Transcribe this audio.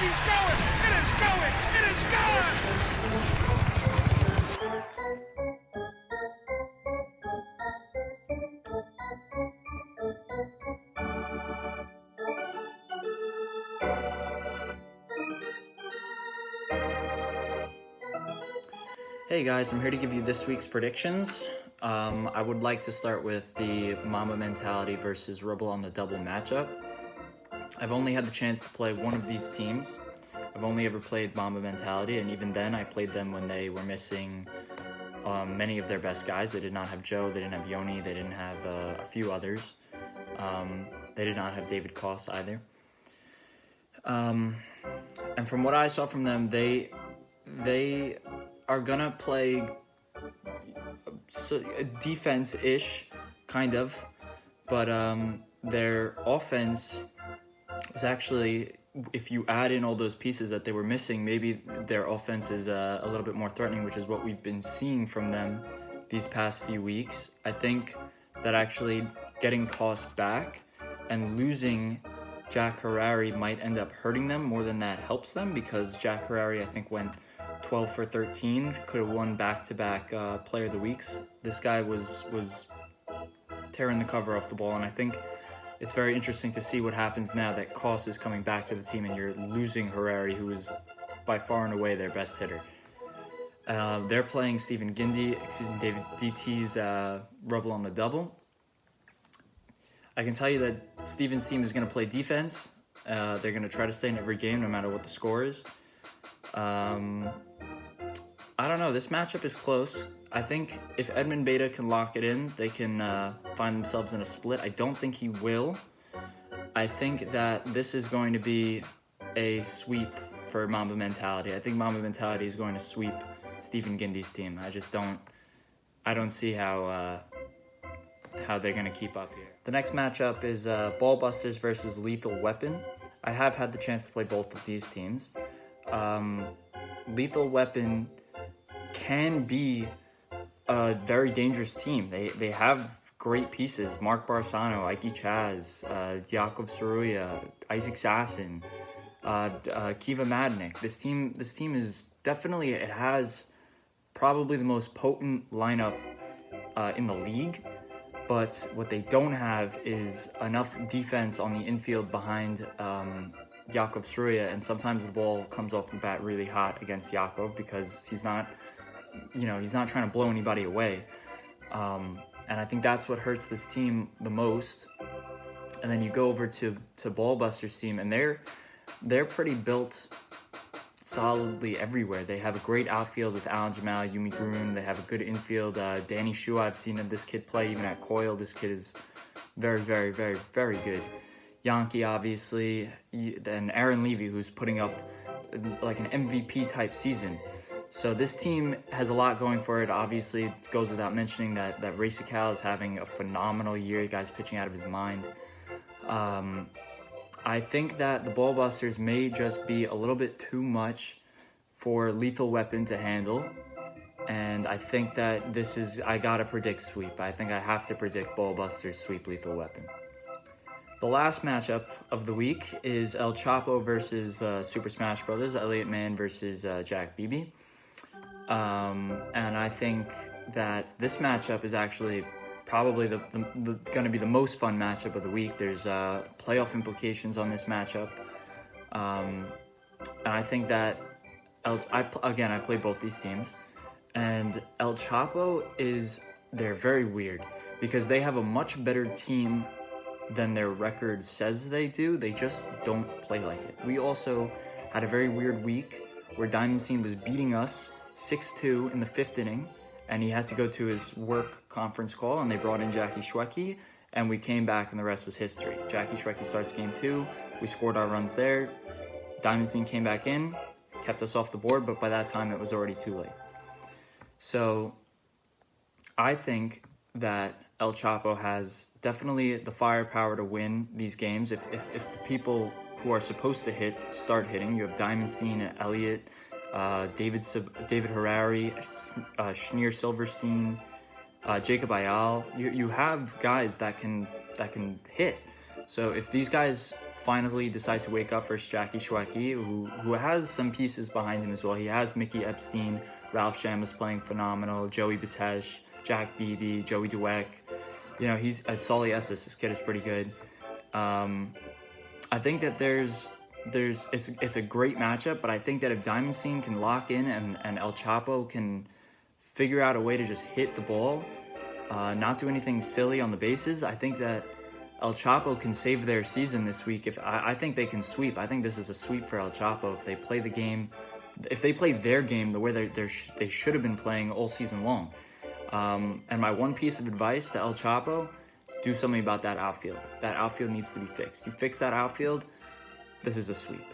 He's going. It is going. It is gone. Hey guys, I'm here to give you this week's predictions. I would like to start with the Mamba Mentality versus Rebel on the Double matchup. I've only had the chance to play one of these teams. I've only ever played Mamba Mentality, and even then I played them when they were missing many of their best guys. They did not have Joe, they didn't have Yoni, they didn't have a few others. They did not have David Koss either. And from what I saw from them, they are gonna play defense-ish, kind of, but their offense was actually, if you add in all those pieces that they were missing, maybe their offense is a little bit more threatening, which is what we've been seeing from them these past few weeks. I think that actually getting Koss back and losing Jack Harari might end up hurting them more than that helps them, because Jack Harari, I think, went 12 for 13, could have won back-to-back Player of the Weeks. This guy was tearing the cover off the ball, and I think it's very interesting to see what happens now that Koss is coming back to the team and you're losing Harari, who is by far and away their best hitter. They're playing David DT's Rebel on the Double. I can tell you that Steven's team is going to play defense. They're going to try to stay in every game no matter what the score is. I don't know. This matchup is close. I think if Edmund Beta can lock it in, they can find themselves in a split. I don't think he will. I think that this is going to be a sweep for Mamba Mentality. I think Mamba Mentality is going to sweep Stephen Gindy's team. I don't see how they're going to keep up here. The next matchup is Ballbusters versus Lethal Weapon. I have had the chance to play both of these teams. Lethal Weapon can be a very dangerous team. They have great pieces: Mark Barsano, Ike Chaz, Yakov Saruya, Isaac Sasson, Kiva Madnik. This team is definitely, it has probably the most potent lineup in the league. But what they don't have is enough defense on the infield behind Yakov Saruya, and sometimes the ball comes off the bat really hot against Yakov because he's not trying to blow anybody away. And I think that's what hurts this team the most. And then you go over to Ballbusters' team, and they're pretty built solidly everywhere. They have a great outfield with Alan Jamal, Yumi Grun. They have a good infield. Danny Shua, I've seen this kid play even at Coyle. This kid is very, very, very, very good. Yankee, obviously, and Aaron Levy, who's putting up like an MVP type season. So this team has a lot going for it. Obviously, it goes without mentioning that Racy Cal is having a phenomenal year. The guy's pitching out of his mind. I think that the Ballbusters may just be a little bit too much for Lethal Weapon to handle. And I think that I gotta predict sweep. I think I have to predict Ballbusters sweep Lethal Weapon. The last matchup of the week is El Chapo versus Super Smash Brothers, Elliot Mann versus Jack Beebe. And I think that this matchup is actually probably going to be the most fun matchup of the week. There's playoff implications on this matchup. And I think that, I play both these teams. And El Chapo they're very weird because they have a much better team than their record says they do. They just don't play like it. We also had a very weird week where Diamondstein was beating us 6-2 in the 5th inning, and he had to go to his work conference call, and they brought in Jackie Schwecke, and we came back, and the rest was history. Jackie Schwecke starts game 2. We scored our runs there. Diamondstein came back in, kept us off the board, but by that time, it was already too late. So I think that El Chapo has definitely the firepower to win these games. If the people who are supposed to hit start hitting, you have Diamondstein and Elliott, David Harari, Schneer Silverstein, Jacob Ayal. You have guys that can hit. So if these guys finally decide to wake up versus Jackie Schwecki, who has some pieces behind him as well. He has Mickey Epstein, Ralph Shammas playing phenomenal, Joey Batesh, Jack Beebe, Joey Dweck. You know, he's at Solly Esses. This kid is pretty good. I think that it's a great matchup, but I think that if Diamond Scene can lock in and El Chapo can figure out a way to just hit the ball, not do anything silly on the bases, I think that El Chapo can save their season this week. I think they can sweep. I think this is a sweep for El Chapo if they play the game, if they play their game the way they should have been playing all season long. And my one piece of advice to El Chapo is do something about that outfield. That outfield needs to be fixed. You fix that outfield, this is a sweep.